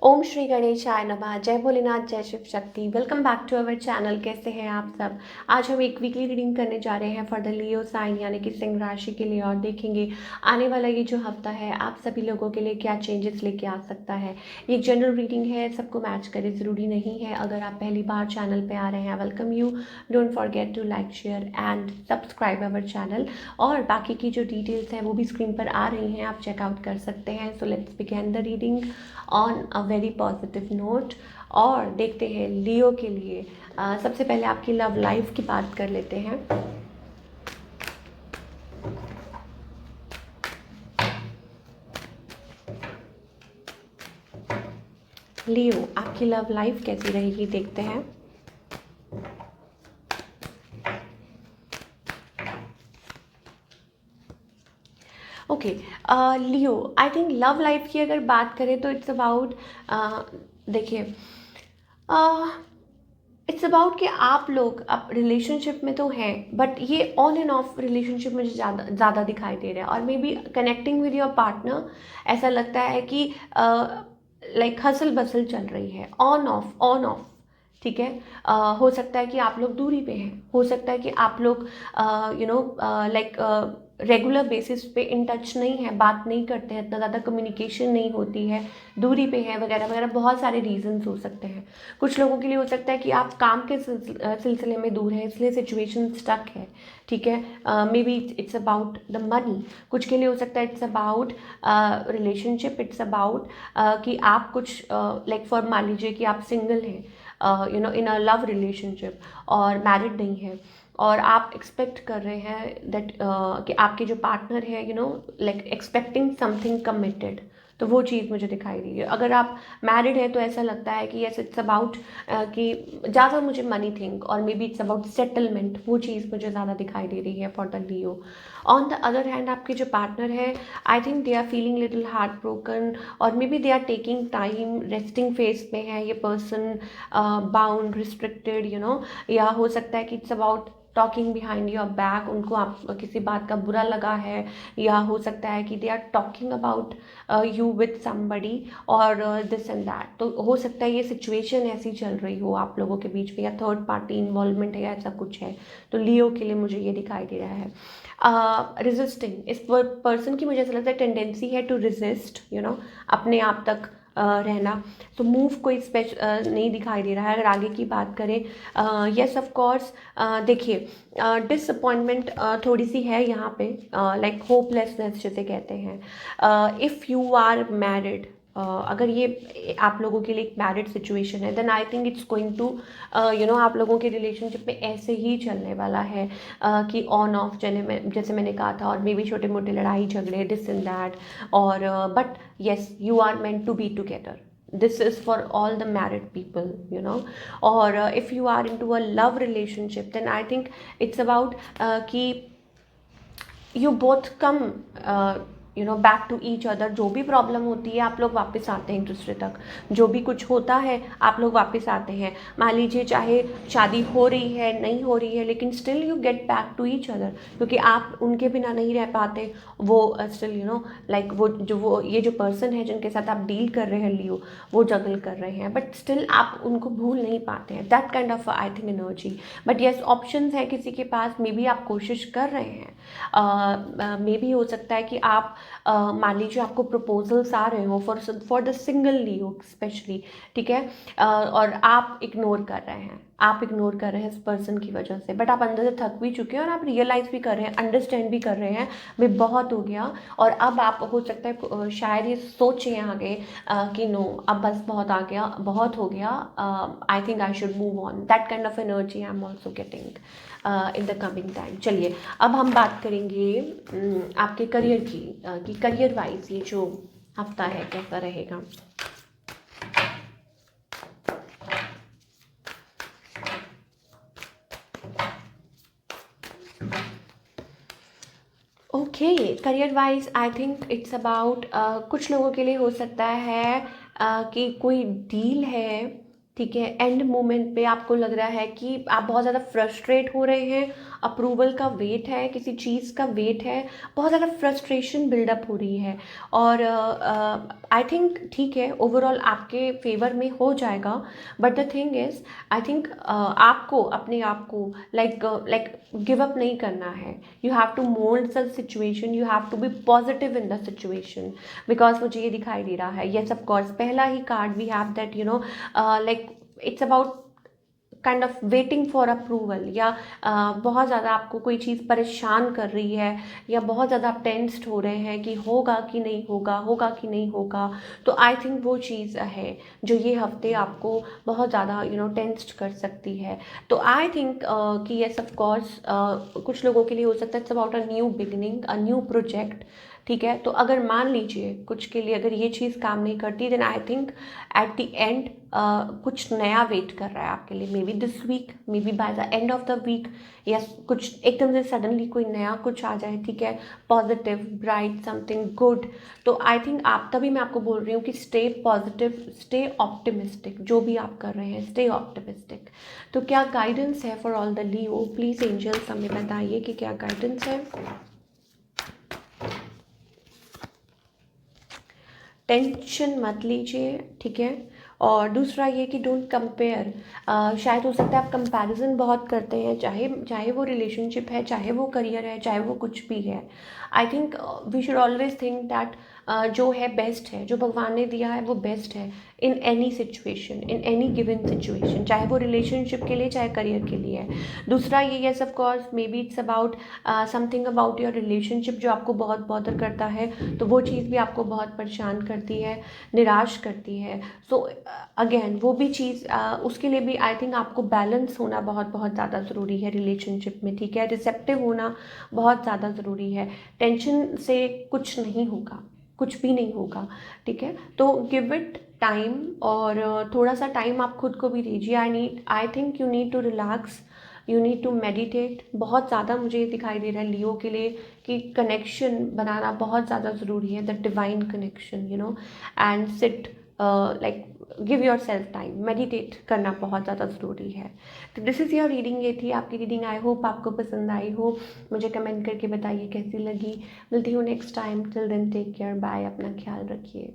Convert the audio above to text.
ओम श्री गणेशाय नमः। जय भोलेनाथ, जय Shiv Shakti. Welcome back to our channel. कैसे हैं आप सब। आज हम एक वीकली रीडिंग करने जा रहे हैं फॉर द लियो साइन यानी कि सिंह राशि के लिए, और देखेंगे आने वाला ये जो हफ्ता है आप सभी लोगों के लिए क्या चेंजेस लेके आ सकता है। ये एक जनरल रीडिंग है, सबको मैच करे ज़रूरी नहीं है। अगर आप पहली बार चैनल पर आ रहे हैं, welcome you. Don't forget to like, share and subscribe our channel. और बाकी की जो डिटेल्स हैं वो भी स्क्रीन पर आ रही हैं, आप चेकआउट कर सकते हैं। So let's begin the reading on a very positive note. और देखते हैं लियो के लिए। सबसे पहले आपकी लव लाइफ की बात कर लेते हैं। लियो, आपकी लव लाइफ कैसी रहेगी, देखते हैं। Okay, Leo, I think love life की अगर बात करें तो इट्स अबाउट, देखिए, इट्स अबाउट कि आप लोग अब रिलेशनशिप में तो हैं, बट ये ऑन एंड ऑफ रिलेशनशिप मुझे ज़्यादा दिखाई दे रहा है। और may be connecting with your partner, ऐसा लगता है कि लाइक हसल बसल चल रही है, ऑन ऑफ ऑन ऑफ। ठीक है, हो सकता है कि आप लोग दूरी पे हैं, हो सकता है कि आप लोग लाइक रेगुलर बेसिस पे इन टच नहीं है, बात नहीं करते हैं, इतना ज़्यादा कम्युनिकेशन नहीं होती है, दूरी पे है वगैरह वगैरह। बहुत सारे रीजंस हो सकते हैं। कुछ लोगों के लिए हो सकता है कि आप काम के सिलसिले में दूर हैं, इसलिए सिचुएशन स्टक है। ठीक है, may be it's about the money. कुछ के लिए हो सकता है it's about relationship, it's about कि आप कुछ लाइक फॉर मान लीजिए कि आप सिंगल हैं, इन अ लव रिलेशनशिप और मैरिड नहीं है, और आप एक्सपेक्ट कर रहे हैं दैट कि आपके जो पार्टनर है लाइक एक्सपेक्टिंग समथिंग कमिटेड, तो वो चीज़ मुझे दिखाई दी है। अगर आप मैरिड है तो ऐसा लगता है कि यस इट्स अबाउट कि ज़्यादा मुझे मनी थिंक, और maybe it's about settlement, वो चीज़ मुझे ज़्यादा दिखाई दे रही है for the Leo. On the other hand, आपके जो पार्टनर है, I think they are feeling little heart broken, और maybe they are taking time, resting phase में है ये पर्सन, बाउंड, रिस्ट्रिक्टेड, या हो सकता है कि it's about talking behind your back, उनको आप किसी बात का बुरा लगा है, या हो सकता है कि they are talking about you with somebody और दिस एंड दैट। तो हो सकता है ये सिचुएशन ऐसी चल रही हो आप लोगों के बीच में, या थर्ड पार्टी इन्वॉल्वमेंट है, या ऐसा कुछ है। तो लियो के लिए मुझे ये दिखाई दे रहा है। रेजिस्टिंग, इस पर्सन की मुझे ऐसा लगता है टेंडेंसी है टू रेजिस्ट, अपने आप तक रहना। तो मूव कोई नहीं दिखाई दे रहा है। अगर आगे की बात करें, यस ऑफ कोर्स, देखिए, डिसअपॉइंटमेंट थोड़ी सी है यहाँ पे, लाइक होपलेसनेस जिसे कहते हैं। इफ़ यू आर मैरिड, अगर ये आप लोगों के लिए एक मैरिड सिचुएशन है, then I think it's going to आप लोगों के रिलेशनशिप में ऐसे ही चलने वाला है कि ऑन ऑफ, जैसे मैंने कहा था, और मे बी छोटे मोटे लड़ाई झगड़े, दिस इन दैट, और but yes you are meant to be together. This is for all the married people. Or if you are into a love relationship, then I think it's about कि you both come back to each other. जो भी problem होती है आप लोग वापस आते हैं एक दूसरे तक, जो भी कुछ होता है आप लोग वापस आते हैं। मान लीजिए चाहे शादी हो रही है, नहीं हो रही है, लेकिन still you get back to each other, क्योंकि आप उनके बिना नहीं रह पाते। वो स्टिल लाइक वो ये जो पर्सन है जिनके साथ आप डील कर रहे हैं लियो, वो जगल कर रहे हैं, बट स्टिल आप उनको भूल नहीं पाते हैं। That kind of I think energy. But yes, option है किसी के पास, मे बी आप कोशिश कर रहे हैं। मे भी हो सकता है कि आप मान लीजिए आपको प्रपोजल्स आ रहे हो for the single Leo specially, ठीक है, और आप इग्नोर कर रहे हैं, इस पर्सन की वजह से, बट आप अंदर से थक भी चुके हैं, और आप रियलाइज़ भी कर रहे हैं, अंडरस्टैंड भी कर रहे हैं भाई बहुत हो गया। और अब आप हो सकता है शायद ये सोचें आगे कि नो, अब बस बहुत आ गया, बहुत हो गया, I think I should move on. That kind of energy I am also getting in the coming time. चलिए, अब हम बात करेंगे आपके करियर की, कि करियर वाइज ये जो हफ्ता है कैसा रहेगा। Okay, career wise I think it's about, कुछ लोगों के लिए हो सकता है कि कोई डील है ठीक है, एंड मोमेंट पे आपको लग रहा है कि आप बहुत ज़्यादा फ्रस्ट्रेट हो रहे हैं, अप्रूवल का वेट है, किसी चीज़ का वेट है, बहुत ज़्यादा फ्रस्ट्रेशन बिल्डअप हो रही है। और आई थिंक ठीक है, ओवरऑल आपके फेवर में हो जाएगा, but the thing is I think आपको अपने आप को लाइक गिव अप नहीं करना है। You have to mould the situation, you have to be positive in the situation, because मुझे ये दिखाई दे रहा है, येस ऑफ कोर्स पहला ही card we have that like it's about kind of waiting for approval, या बहुत ज़्यादा आपको कोई चीज़ परेशान कर रही है, या बहुत ज़्यादा आप टेंस्ड हो रहे हैं कि होगा कि नहीं होगा, होगा कि नहीं होगा। तो आई थिंक वो चीज़ है जो ये हफ्ते आपको बहुत ज़्यादा टेंस्ड कर सकती है। तो आई थिंक कि येस ऑफ कोर्स कुछ लोगों के लिए हो सकता है it's about a new beginning, a new project. ठीक है, तो अगर मान लीजिए कुछ के लिए अगर ये चीज़ काम नहीं करती, then I think at the end कुछ नया वेट कर रहा है आपके लिए, maybe this week, maybe by the end of the week, या कुछ एकदम से सडनली कोई नया कुछ आ जाए। ठीक है, पॉजिटिव, ब्राइट, समथिंग गुड। तो आई थिंक आप, तभी मैं आपको बोल रही हूँ कि स्टे पॉजिटिव, स्टे ऑप्टिमिस्टिक, जो भी आप कर रहे हैं स्टे ऑप्टिमिस्टिक। तो क्या गाइडेंस है for all the Leo? Please angels हमें बताइए कि क्या गाइडेंस है। टेंशन मत लीजिए, ठीक है। और दूसरा ये कि डोंट कंपेयर। शायद हो सकता है आप कंपैरिजन बहुत करते हैं, चाहे चाहे वो रिलेशनशिप है, चाहे वो करियर है, चाहे वो कुछ भी है। I think we should always think that जो है बेस्ट है, जो भगवान ने दिया है वो बेस्ट है in any situation, in any given situation, चाहे वो रिलेशनशिप के लिए चाहे करियर के लिए है। दूसरा ये, yes of course may be it's about something about your relationship जो आपको बहुत बॉदर करता है, तो वो चीज़ भी आपको बहुत परेशान करती है, निराश करती है। सो अगेन वो भी चीज़ उसके लिए भी आई थिंक आपको बैलेंस होना बहुत बहुत ज़्यादा ज़रूरी है रिलेशनशिप में। ठीक है, रिसेप्टिव होना बहुत ज़्यादा ज़रूरी है। टेंशन से कुछ नहीं होगा, कुछ भी नहीं होगा। ठीक है, तो गिव इट टाइम, और थोड़ा सा टाइम आप खुद को भी दीजिए। I think you need to relax, you need to meditate. बहुत ज़्यादा मुझे ये दिखाई दे रहा है लियो के लिए कि कनेक्शन बनाना बहुत ज़्यादा ज़रूरी है, the divine connection, and sit like give your self time, meditate करना बहुत ज़्यादा ज़रूरी है। तो दिस इज़ योर रीडिंग, ये थी आपकी रीडिंग। आई होप आपको पसंद आई हो। मुझे कमेंट करके बताइए कैसी लगी। मिलती हूँ next time, till then take care, bye, अपना ख्याल रखिए।